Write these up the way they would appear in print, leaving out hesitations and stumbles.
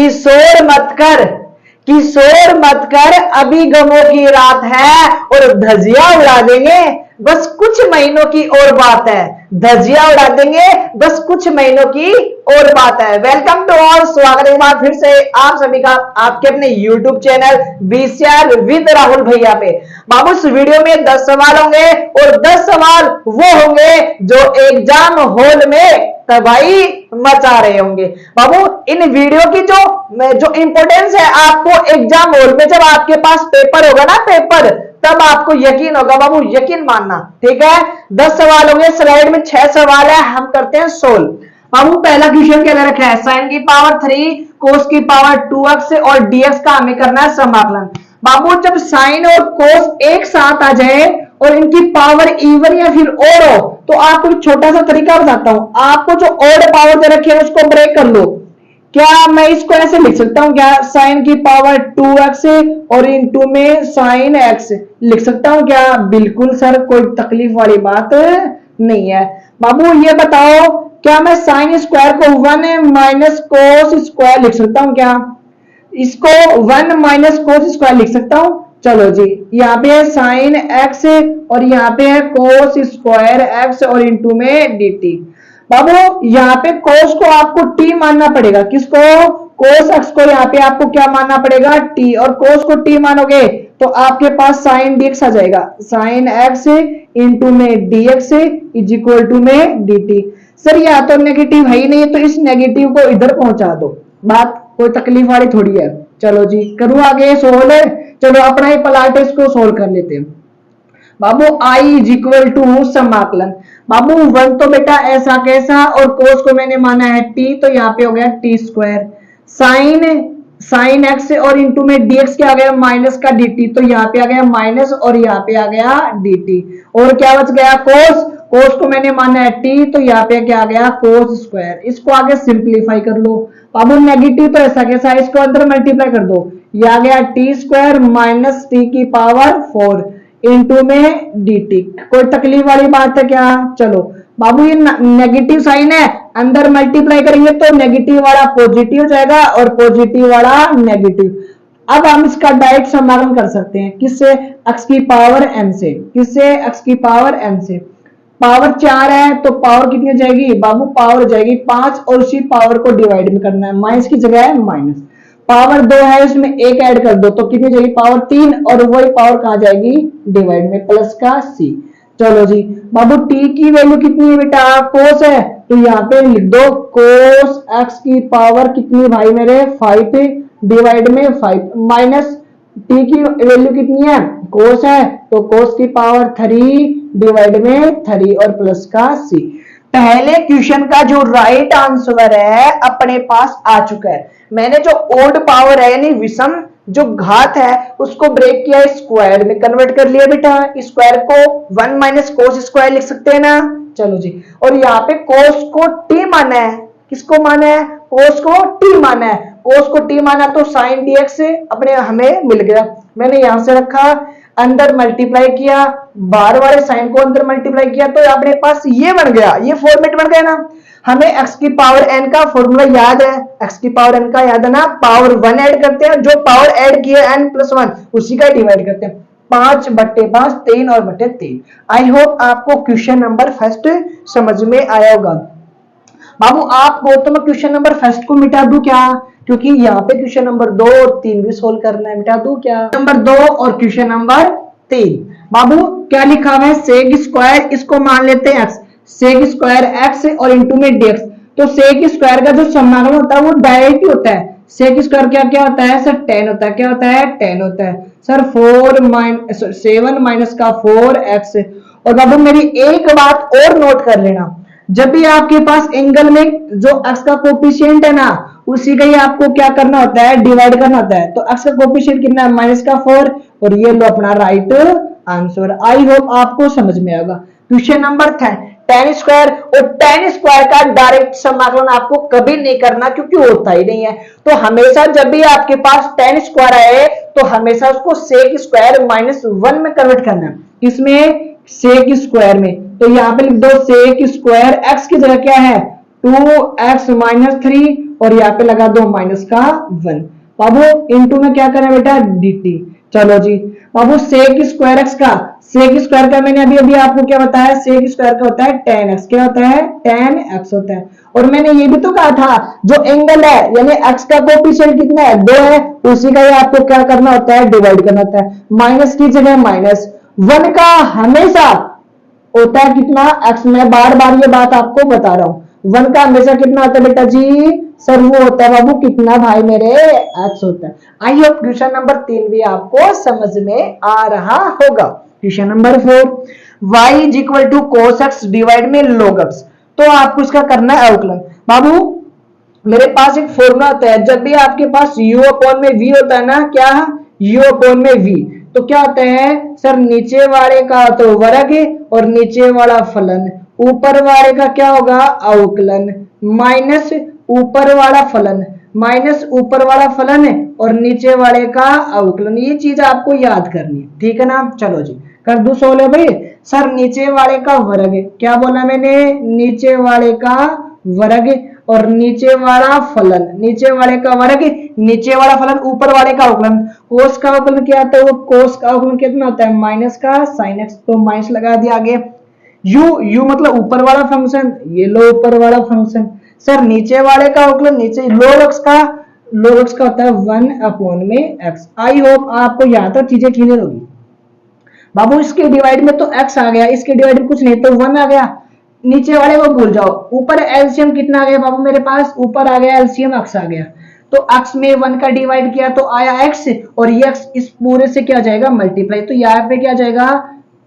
किशोर मत कर, किशोर मत कर, अभी गमों की रात है और धजिया उड़ा देंगे, बस कुछ महीनों की और बात है। धजिया उड़ा देंगे, बस कुछ महीनों की और बात है। वेलकम टू ऑल, स्वागत है एक बार फिर से आप सभी का आपके अपने YouTube channel VCR with Rahul भैया पे। बाबू इस वीडियो में 10 सवाल होंगे और 10 सवाल वो होंगे जो एग्जाम हॉल में तबाही मचा रहे होंगे। बाबू इन वीडियो की जो इंपॉर्टेंस है, आपको एग्जाम हॉल में जब आपके पास पेपर होगा ना, पेपर, तब आपको यकीन होगा। बाबू यकीन मानना, ठीक है। 10 सवाल होंगे, स्लाइड में 6 सवाल है, हम करते हैं सोल्व। बाबू पहला क्वेश्चन क्या रखा है, साइन की पावर 3 कोस की पावर 2x और dx का हमें करना है समाकलन। बाबू जब साइन और कोस एक साथ आ जाए और इनकी पावर इवन या फिर ओड हो, तो आपको छोटा सा तरीका बताता हूं। आपको जो ओड पावर दे रखी है उसको ब्रेक कर लो। क्या मैं इसको ऐसे लिख सकता हूं क्या, साइन की पावर 2x और इंटू में साइन x लिख सकता हूं क्या? बिल्कुल सर, कोई तकलीफ वाली बात नहीं है। बाबू ये बताओ, क्या मैं साइन स्क्वायर को 1 माइनस कोस स्क्वायर लिख सकता हूं क्या? इसको 1 माइनस कोस स्क्वायर लिख सकता हूं। चलो जी, यहाँ पे है साइन x और यहाँ पे है कोस स्क्वायर x और इंटू में dt। बाबू यहाँ पे कोस को आपको t मानना पड़ेगा। किसको? कोस x को यहाँ पे आपको क्या मानना पड़ेगा? t। और कोस को t मानोगे तो आपके पास साइन dx आ जाएगा। साइन x इंटू में dx इज इक्वल टू में dt। सर यहाँ तो नेगेटिव है ही नहीं, तो इस नेगेटिव को इधर पहुंचा दो, बात कोई तकलीफ वाली थोड़ी है। चलो जी, करूँ आगे सोल्व। चलो अपना ही पलाटे इसको सोल्व कर लेते हैं। बाबू i इज इक्वल टू समाकलन। बाबू 1 तो बेटा ऐसा कैसा, और कोस को मैंने माना है t, तो यहाँ पे हो गया t स्क्वायर। साइन x और इंटू में dx क्या आ गया, माइनस का dt, तो यहाँ पे आ गया माइनस और यहाँ पे आ गया dt। और क्या बच गया, कोस। कोस को मैंने माना है t, तो यहाँ पे क्या आ गया, कोस स्क्वायर। इसको आगे सिंप्लीफाई कर लो। बाबू नेगेटिव तो ऐसा कैसा, इसको अंदर मल्टीप्लाई कर दो। यह आ गया t स्क्वायर माइनस t की पावर 4 इंटू में dt। कोई तकलीफ वाली बात है क्या? चलो बाबू ये नेगेटिव साइन है, अंदर मल्टीप्लाई करेंगे तो नेगेटिव वाला पॉजिटिव हो जाएगा और पॉजिटिव वाला नेगेटिव। अब हम इसका डायरेक्ट समाकलन कर सकते हैं। किससे? x की पावर n से। किससे? x की पावर n से। पावर 4 है तो पावर कितनी हो जाएगी बाबू? पावर हो जाएगी 5 और उसी पावर को डिवाइड में करना है, माइनस की जगह है माइनस। पावर 2 है, उसमें 1 ऐड कर दो तो कितनी जाएगी, पावर 3, और वही पावर कहां जाएगी, डिवाइड में, प्लस का c। चलो जी बाबू t की वैल्यू कितनी है बेटा, कोस है, तो यहाँ पे लिख दो कोस x की पावर कितनी भाई मेरे, 5 डिवाइड में 5, माइनस t की वैल्यू कितनी है, कोस है, तो कोस की पावर 3 डिवाइड में 3 और प्लस का c। पहले क्वेश्चन का जो राइट आंसर है अपने पास आ चुका है। मैंने जो ओड पावर है यानी विषम जो घात है उसको ब्रेक किया, स्क्वायर में कन्वर्ट कर लिया बेटा। स्क्वायर को 1 माइनस कोस स्क्वायर लिख सकते हैं ना। चलो जी, और यहाँ पे कोस को t माना है। किसको माना है? कोस को t माना है। कोस को t माना तो साइन dx अपने हमें मिल गया। मैंने यहां से रखा, अंदर मल्टीप्लाई किया, बाहर वाले साइन को अंदर मल्टीप्लाई किया, तो अपने पास ये बन गया, ये फॉर्मेट बन गया ना। हमें x की पावर n का फॉर्मूला याद है, x की पावर n का याद है ना, पावर 1 ऐड करते हैं, जो पावर ऐड किए n प्लस 1 उसी का डिवाइड करते हैं। 5/5 3 और बटे 3। आई होप आपको क्वेश्चन नंबर फर्स्ट समझ में आया होगा। बाबू आपको तो मैं क्वेश्चन नंबर फर्स्ट को मिटा दूं क्या, क्योंकि यहाँ पे क्वेश्चन नंबर 2 और 3 भी सोल्व करना है। मिटा दूं क्या नंबर 2 और क्वेश्चन नंबर 3? बाबू क्या लिखा हुआ है, सेक स्क्वायर, इसको मान लेते हैं x, सेक स्क्वायर x और इंटू में dx। तो सेक स्क्वायर का जो समाकलन होता है वो डायरेक्ट ही होता है। सेक स्क्वायर क्या क्या होता है सर, 10 होता है। क्या होता है? 10 होता है सर। 7 माइनस का 4x। और बाबू मेरी एक बात और नोट कर लेना, जब भी आपके पास एंगल में जो x का कोफिशिएंट है ना, उसी का ही आपको क्या करना होता है, डिवाइड करना होता है। तो x का कोफिशिएंट कितना है, माइनस का 4, और ये लो अपना राइट आंसर। आई होप आपको समझ में आएगा। क्वेश्चन नंबर 10 tan स्क्वायर, और tan स्क्वायर का डायरेक्ट समाकलन आपको कभी नहीं करना क्योंकि होता ही नहीं है। तो हमेशा जब भी आपके पास tan स्क्वायर आए तो हमेशा उसको सेक स्क्वायर -1 में कन्वर्ट करना है। इसमें सेक स्क्वायर में, तो यहाँ पे लिख दो सेक स्क्वायर x की जगह क्या है 2x-3 और यहाँ पे लगा दो माइनस का 1 बाबू, इनटू में क्या करें बेटा dt। चलो जी बाबू सेक स्क्वायर एक्स का, सेक स्क्वायर का मैंने अभी अभी आपको क्या बताया, सेक स्क्वायर का होता है tan x, क्या होता है tan x होता है। और मैंने ये भी तो कहा था जो एंगल है यानी x का कोएफिशिएंट कितना है 2 है, उसी का ये आपको क्या करना होता है डिवाइड करना होता है, माइनस की जगह माइनस, 1 का हमेशा होता है कितना x, मैं बार बार ये बात आपको बता रहा हूं, 1 का हमेशा कितना होता है बेटा जी सर, वो होता है बाबू कितना भाई मेरे x होता है। आई होप क्वेश्चन नंबर 3 भी आपको समझ में आ रहा होगा। Question number 4, y is equal to cos x divide में log x, तो आपको इसका करना है अवकलन। बाबू मेरे पास एक फॉर्मूला होता है, जब भी आपके पास u अपॉन में v होता है ना, क्या u अपॉन में v, तो क्या होता है सर नीचे वाले का तो वर्ग और नीचे वाला फलन, ऊपर वाले का क्या होगा अवकलन, माइनस ऊपर वाला फलन, माइनस ऊपर वाला फलन है और नीचे वाले का अवकलन। ये चीज आपको याद करनी है, ठीक है ना। चलो जी कर दू सोल्व भाई। सर नीचे वाले का वर्ग, क्या बोला मैंने, नीचे वाले का वर्ग और नीचे वाला फलन, नीचे वाले का वर्ग नीचे वाला फलन ऊपर वाले का अवकलन। कोस का अवकलन क्या आता है, वो कोस का अवकलन कितना होता है माइनस का साइन एक्स, तो माइनस लगा दिया आगे। यू मतलब ऊपर वाला फंक्शन, ये लो ऊपर वाला फंक्शन। सर नीचे वाले का अवकलन नीचे log x का होता है 1 अपॉन में x। आई होप आपको यहाँ तक चीजें क्लियर होगी। बाबू इसके डिवाइड में तो x आ गया, इसके डिवाइड में कुछ नहीं तो 1 आ गया, नीचे वाले को भूल जाओ। ऊपर एलसीएम कितना आ गया बाबू मेरे पास, ऊपर आ गया एलसीएम x आ गया, तो x में 1 का डिवाइड किया तो आया x, और ये x इस पूरे से क्या जाएगा मल्टीप्लाई, तो यहाँ पे क्या जाएगा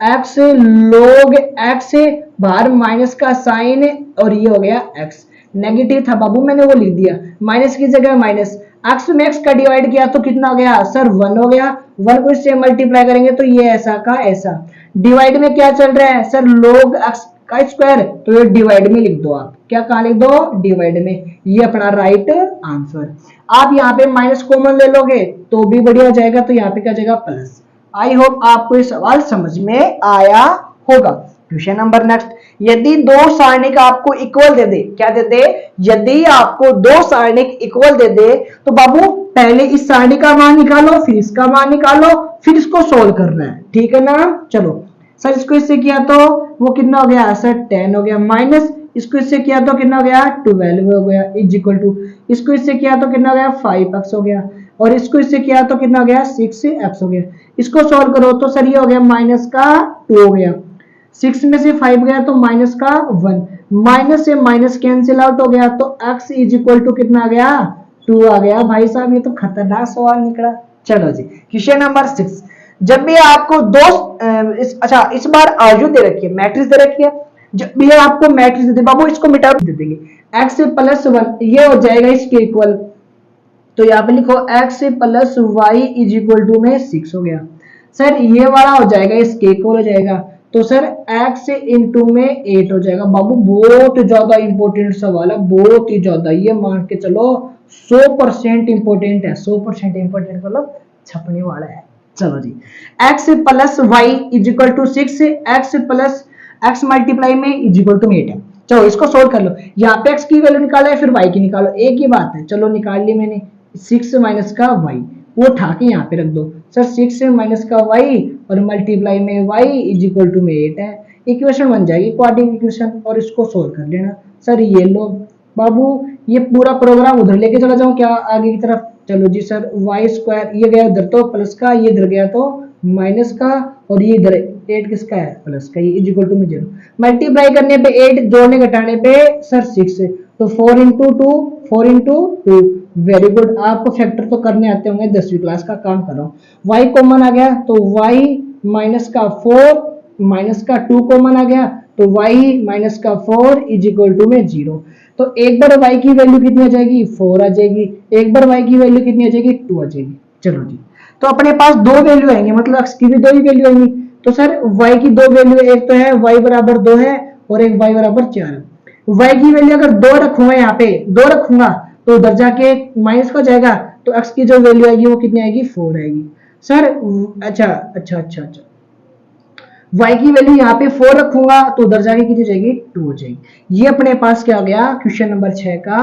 x log x, बाहर माइनस का साइन और ये हो गया x। नेगेटिव था बाबू मैंने वो लिख दिया, माइनस की जगह माइनस, x में x का डिवाइड किया तो कितना हो गया सर 1 हो गया, 1 को इससे मल्टीप्लाई करेंगे तो ये ऐसा का ऐसा। डिवाइड में क्या चल रहा है सर log x का स्क्वायर, तो ये डिवाइड में लिख दो, आप क्या कहां लिख दो डिवाइड में, ये अपना राइट आंसर। आप यहाँ पे माइनस कॉमन ले लोगे तो भी बढ़िया हो जाएगा, तो यहाँ पे क्या जाएगा प्लस। आई होप आपको ये सवाल समझ में आया होगा। क्वेश्चन नंबर नेक्स्ट, यदि दो सारणिक आपको इक्वल दे दे, क्या दे दे, यदि आपको दो सारणिक इक्वल दे दे तो बाबू पहले इस सारणी का मान निकालो, फिर इसका मान निकालो, फिर इसको सोल्व करना है, ठीक है ना। चलो सर इसको इससे किया तो वो कितना हो गया सर 10 हो गया, माइनस इसको इससे किया तो कितना हो गया 12 हो गया, इज इक्वल टू इसको इससे किया तो कितना हो गया 5x हो गया, और इसको इससे किया तो कितना हो गया 6x हो गया। इसको सोल्व करो तो सर ये हो गया माइनस का 2 हो गया, 6 में से 5 गया तो माइनस का 1, माइनस से माइनस कैंसिल आउट हो गया तो x इज इक्वल टू कितना आ गया 2 आ गया। भाई साहब ये तो खतरनाक सवाल निकला। चलो जी क्वेश्चन नंबर 6, जब भी आपको दो इस बार आयु दे रखी है, मैट्रिक्स दे रखी है, जब भी आपको मैट्रिक्स दे बाबू इसको मिटा दे देंगे, x प्लस 1 ये हो जाएगा इसके इक्वल, तो यहाँ पे लिखो x plus y is equal to में 6 हो गया। सर ये वाला हो जाएगा इसके इक्वल हो जाएगा, तो सर x इंटू में 8 हो जाएगा। बाबू बहुत ज्यादा इंपॉर्टेंट सवाल है, बहुत ही ज्यादा, ये मान के चलो 100% इंपॉर्टेंट है, 100% इंपॉर्टेंट मतलब छपने वाला है। चलो जी x plus y is equal to 6, x plus x multiply में इज इक्वल टू 8 है। चलो इसको सोल्व कर लो, यहाँ पे x की वैल्यू निकाला है फिर y की निकालो, एक ही बात है। चलो निकाल ली मैंने, 6 माइनस का y वो उठा के यहाँ पे रख दो, सर 6 माइनस का y और मल्टीप्लाई में y इज इक्वल टू में 8 है, इक्वेशन बन जाएगी क्वाड्रेटिक इक्वेशन, और इसको सोल्व कर लेना। सर ये लो बाबू ये पूरा प्रोग्राम उधर लेके चला जाऊं क्या आगे की तरफ। चलो जी सर वाई स्क्वायर ये गया इधर तो प्लस का, ये इधर गया तो माइनस का, और ये इधर 8 किसका है प्लस का, ये इज इक्वल टू में 0, मल्टीप्लाई करने पे 8, जोड़ने घटाने पे सर 6, तो 4 इंटू 2, 4 इंटू 2, वेरी गुड। आपको फैक्टर तो करने आते होंगे, 10वीं क्लास का काम कर रहा हूँ। y कॉमन आ गया तो y माइनस का 4 माइनस का 2 कॉमन आ गया, तो y माइनस का 4 इज इक्वल टू में 0। तो एक बार y की वैल्यू कितनी आ जाएगी 4 आ जाएगी, एक बार y की वैल्यू कितनी आ जाएगी 2 आ जाएगी। चलो जी तो अपने पास दो वैल्यू आएंगे, मतलब x की भी दो ही वैल्यू आएंगी, तो सर y की दो वैल्यू, एक तो है y बराबर 2 है और एक y बराबर 4 है। y की वैल्यू अगर 2 रखूंगा, यहाँ पे 2 रखूंगा तो उधर जाके माइनस का जाएगा, तो x की जो वैल्यू आएगी वो कितनी आएगी 4 आएगी। सर अच्छा अच्छा अच्छा अच्छा y की वैल्यू यहाँ पे 4 रखूंगा तो उधर जाके कितनी हो जाएगी 2 हो जाएगी। ये अपने पास क्या आ गया क्वेश्चन नंबर 6 का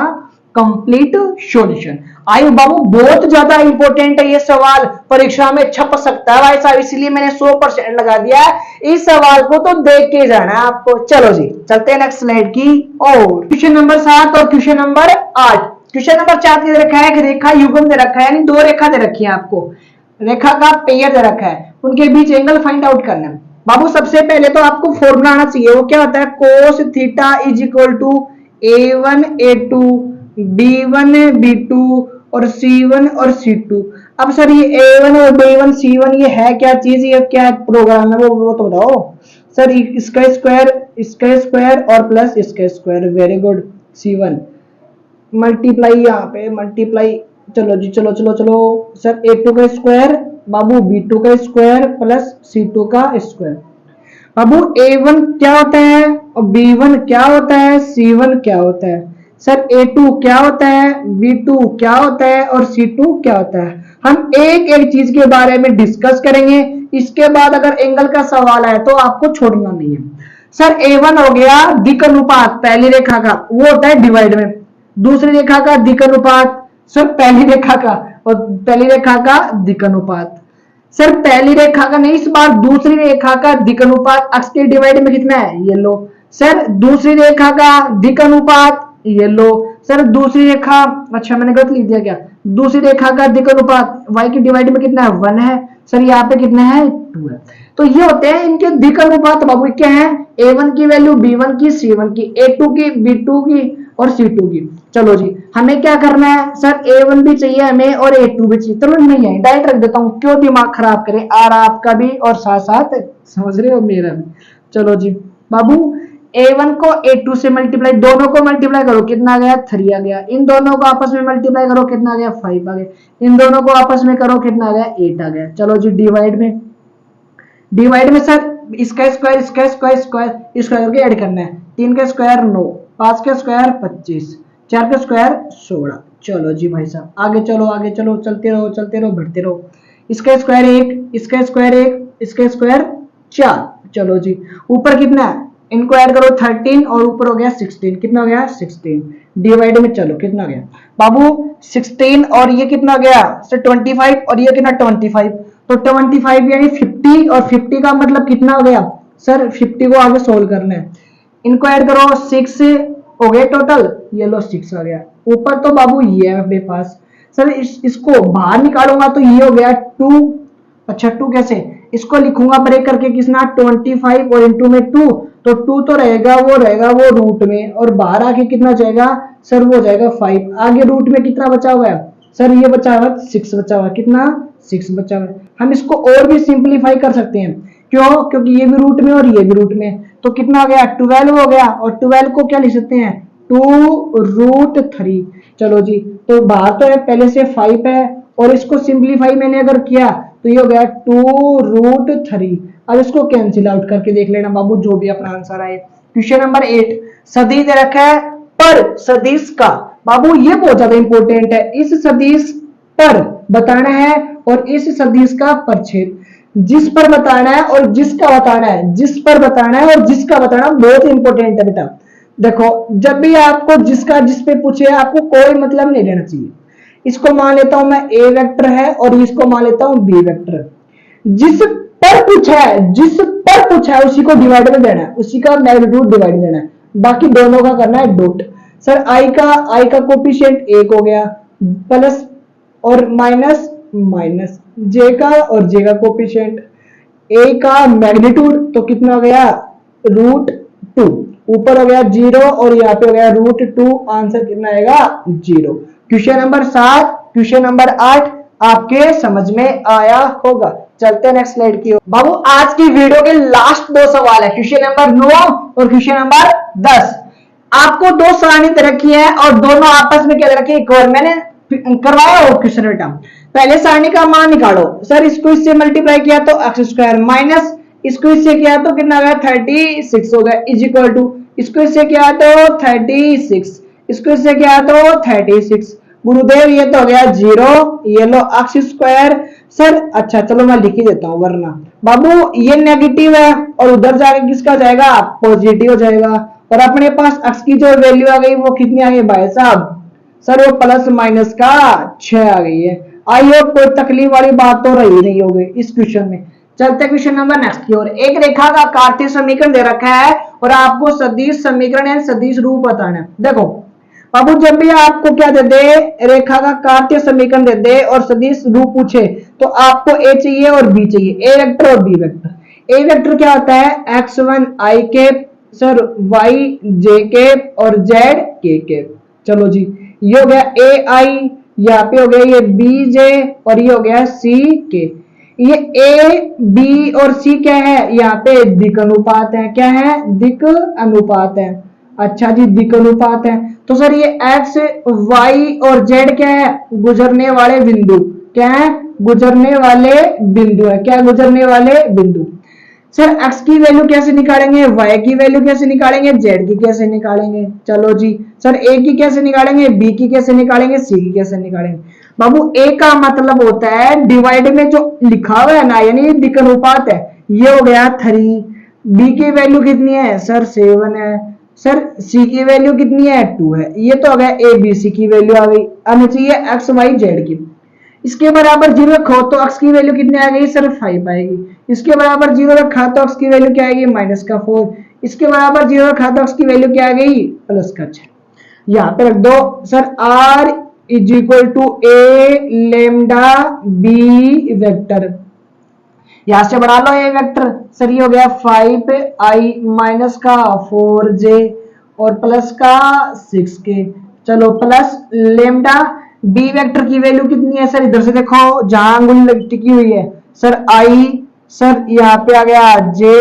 कंप्लीट सॉल्यूशन। आई बाबू बहुत ज्यादा इंपॉर्टेंट है ये सवाल, परीक्षा में छप सकता है भाई साहब, इसलिए मैंने 100% लगा दिया है। इस सवाल को तो देख के जाना है आपको। चलो जी चलते हैं नेक्स्ट स्लाइड की और क्वेश्चन नंबर 7 और क्वेश्चन नंबर 8। क्वेश्चन नंबर 4 दे रखा है, एक रेखा युग्म दे रखा है, यानी दो रेखा दे रखी है आपको, रेखा का पेयर दे रखा है, उनके बीच एंगल फाइंड आउट करना है। बाबू सबसे पहले तो आपको फॉर्मूला आना चाहिए, वो क्या होता है cos theta is equal to a1 a2 b1 b2 और c1 और c2। अब सर ये a1 और b1 c1 ये है क्या चीज, ये क्या प्रोग्राम है वो तो बताओ सर। इसका स्क्वायर और प्लस इसका square, very good. c1 multiply यहाँ पे मल्टीप्लाई, चलो जी चलो चलो चलो सर a2 का स्क्वायर बाबू b2 का स्क्वायर प्लस c2 का स्क्वायर। बाबू a1 क्या होता है और b1 क्या होता है, c1 क्या होता है, सर a2 क्या होता है, b2 क्या होता है और c2 क्या होता है। हम एक एक चीज के बारे में डिस्कस करेंगे, इसके बाद अगर एंगल का सवाल है तो आपको छोड़ना नहीं है। सर a1 हो गया दिक् अनुपात पहली रेखा का, वो होता है डिवाइड में। दूसरी रेखा का दिक् अनुपात सर पहली रेखा का, और पहली रेखा का दिक् अनुपात सर पहली रेखा का नहीं, इस बार दूसरी रेखा का दिक् अनुपात अक्ष के डिवाइड में कितना है ये लो। सर दूसरी रेखा का दिक् अनुपात ये लो। सर दूसरी रेखा, अच्छा मैंने गलत लिख दिया क्या, दूसरी रेखा का दिक् अनुपात y के डिवाइड में कितना है 1 है, सर यहाँ पे कितना है 2 है। तो ये होते हैं इनके दिक् अनुपात बाबू, क्या है a1 की वैल्यू b1 की c1 की, a2 की b2 की और c2 की। चलो जी हमें क्या करना है सर, a1 भी चाहिए हमें और a2 भी चाहिए। चलो नहीं है डायरेक्ट रख देता हूँ, क्यों दिमाग खराब करें, आ रहा आपका भी और साथ साथ समझ रहे हो मेरा भी। चलो जी बाबू a1 को a2 से मल्टीप्लाई, दोनों को मल्टीप्लाई करो कितना आ गया 3 आ गया, इन दोनों को आपस में मल्टीप्लाई करो कितना आ गया 5 आ गया, इन दोनों को आपस में करो कितना आ गया 8 आ गया। चलो जी डिवाइड में सर इसका स्क्वायर स्क्वायर करके ऐड करना है, 3 का स्क्वायर 9, 5 का स्क्वायर 25, 4 का स्क्वायर 16। चलो जी भाई साहब आगे चलो चलते रहो बढ़ते रहो। इसका स्क्वायर 1, इसका स्क्वायर 1, इसका स्क्वायर 4। चलो जी ऊपर कितना है, इनको ऐड करो 13 और ऊपर हो गया 16, कितना हो गया 16। डिवाइड में चलो कितना हो गया बाबू 16 और ये कितना हो गया सर 25 और ये कितना 25, तो 25 यानी 50 और 50 का मतलब कितना हो गया सर 50 को आगे सोल्व करना है, इनको ऐड करो 6 हो गए टोटल, ये लो 6 आ गया। ऊपर तो बाबू ये है अपने पास सर, इसको बाहर निकालूंगा तो ये हो गया 2। अच्छा 2 कैसे, इसको लिखूंगा ब्रेक करके किसना 25 और इंटू में 2, तो 2 तो रहेगा वो रूट में और बाहर आके कितना जाएगा सर वो जाएगा 5। आगे रूट में कितना बचा हुआ है सर, ये बचा हुआ 6 बचा हुआ, कितना 6 बचा हुआ। हम इसको और भी सिंप्लीफाई कर सकते हैं, क्यों, क्योंकि ये भी रूट में और ये भी रूट में, तो कितना हो गया 12 हो गया, और 12 को क्या लिख सकते हैं 2√3। चलो जी तो बाहर तो है पहले से 5 है और इसको सिंप्लीफाई मैंने अगर किया तो ये हो गया 2√3। अब इसको कैंसिल आउट करके देख लेना बाबू जो भी अपना आंसर आए। क्वेश्चन नंबर 8 सदिश दे रखा है पर सदिश का, बाबू ये बहुत ज्यादा इंपॉर्टेंट है, इस सदिश पर बताना है और इस सदिश का परछेद, जिस पर बताना है और जिसका बताना है, जिस पर बताना है और जिसका बताना बहुत इंपॉर्टेंट है बेटा। देखो जब भी आपको जिसका जिस पे पूछे आपको कोई मतलब नहीं लेना चाहिए। इसको मान लेता हूं मैं ए वेक्टर है और इसको मान लेता हूं बी वेक्टर। जिस पर पूछा है उसी को डिवाइड में देना है, उसी का मैग्नीट्यूड डिवाइड देना है, बाकी दोनों का करना है डॉट। सर आई का कोफिशिएंट 1 हो गया, प्लस और माइनस जे का और जे का कोफिशिएंट, ए का मैग्नीट्यूड तो कितना हो गया √2, ऊपर हो गया 0 और यहाँ पे हो गया √2, आंसर कितना आएगा 0। क्वेश्चन नंबर 7 क्वेश्चन नंबर 8 आपके समझ में आया होगा। चलते हैं नेक्स्ट स्लाइड की ओर। बाबू आज की वीडियो के लास्ट 2 सवाल है, क्वेश्चन नंबर 9 और क्वेश्चन नंबर 10। आपको 2 सारणी दे रखी है और दोनों आपस में क्या दे रखी है, एक और मैंने करवाया हो क्वेश्चन बेटा। पहले सारणी का मान निकालो सर, इसको इससे मल्टीप्लाई किया तो x² माइनस इसको इससे किया तो कितना गया 36 हो गया, इज इक्वल टू इसको इससे किया तो 36, इसको इससे किया तो 36। गुरुदेव ये तो हो गया 0, ये लो x² सर अच्छा चलो मैं लिख ही देता हूं, वरना बाबू ये नेगेटिव है और उधर जाके किसका जाएगा, पॉजिटिव हो जाएगा। और अपने पास x की जो वैल्यू आ गई वो कितनी आ गई भाई साहब, सर वो प्लस माइनस का 6 आ गई है। आई होप कोई तकलीफ वाली बात तो रही नहीं होगी इस क्वेश्चन में। चलते क्वेश्चन नंबर नेक्स्ट की ओर। एक रेखा का कार्तीय समीकरण दे रखा है और आपको सदिश समीकरण या सदिश रूप बताना है। देखो बाबू जब भी आपको क्या दे दे, रेखा का कार्तीय समीकरण दे दे और सदिश रूप पूछे तो आपको ए चाहिए और बी चाहिए, ए वेक्टर और बी वेक्टर। ए वेक्टर क्या होता है, x1 i cap, sir y j cap और z k कैप। चलो जी ये हो गया ए आई, यहाँ पे हो गया ये बी जे और ये हो गया सी के। ये ए बी और सी क्या है, यहाँ पे दिक् अनुपात है। क्या है, दिक् अनुपात है। अच्छा जी दिक् अनुपात है। तो सर ये एक्स वाई और जेड क्या है, गुजरने वाले बिंदु। क्या है, गुजरने वाले बिंदु है। क्या गुजरने वाले बिंदु। सर x की वैल्यू कैसे निकालेंगे, y की वैल्यू कैसे निकालेंगे, z की कैसे निकालेंगे। चलो जी सर a की कैसे निकालेंगे, b की कैसे निकालेंगे, c की कैसे निकालेंगे। बाबू a का मतलब होता है डिवाइड में जो लिखा हुआ है ना, यानी दिक् अनुपात है, ये हो गया 3। b की वैल्यू कितनी है सर 7 है। सर c की वैल्यू कितनी है 2 है। ये तो हो गया a b c की वैल्यू आ गई। अब चाहिए x y z की। इसके बराबर 0 रखो तो x की वैल्यू कितनी आ गई सर 5 आएगी। इसके बराबर 0 रखा तो x की वैल्यू क्या आएगी माइनस का 4। इसके बराबर 0 रखा तो x की वैल्यू क्या आ गई प्लस का 6। यहाँ पे रख दो sir r is equal to a lambda b vector. यहां से बढ़ा लो ये वेक्टर, सर ये हो गया 5i माइनस का 4j और प्लस का 6k। चलो प्लस लेमडा बी वेक्टर की वैल्यू कितनी है सर, इधर से देखो जहां अंगुली टिकी हुई है सर आई, सर यहाँ पे आ गया जे,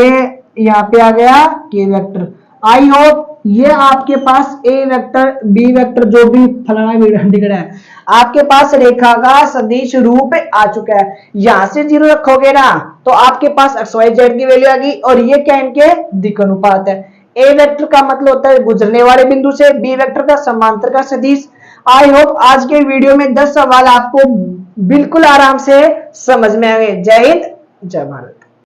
यहाँ पे आ गया के वेक्टर। आई होप ये आपके पास ए वेक्टर बी वेक्टर जो भी फलाना दिख रहा है आपके पास रेखा का सदिश रूप आ चुका है। यहां से 0 रखोगे ना तो आपके पास एक्स वाई जेड की वैल्यू आ गई और ये क्या इनके दिक् अनुपात है। ए वेक्टर का मतलब होता है गुजरने वाले बिंदु से, बी वेक्टर का समांतर का सदिश। आई होप आज के वीडियो में 10 सवाल आपको बिल्कुल आराम से समझ में आ गए। जय हिंद जय भारत।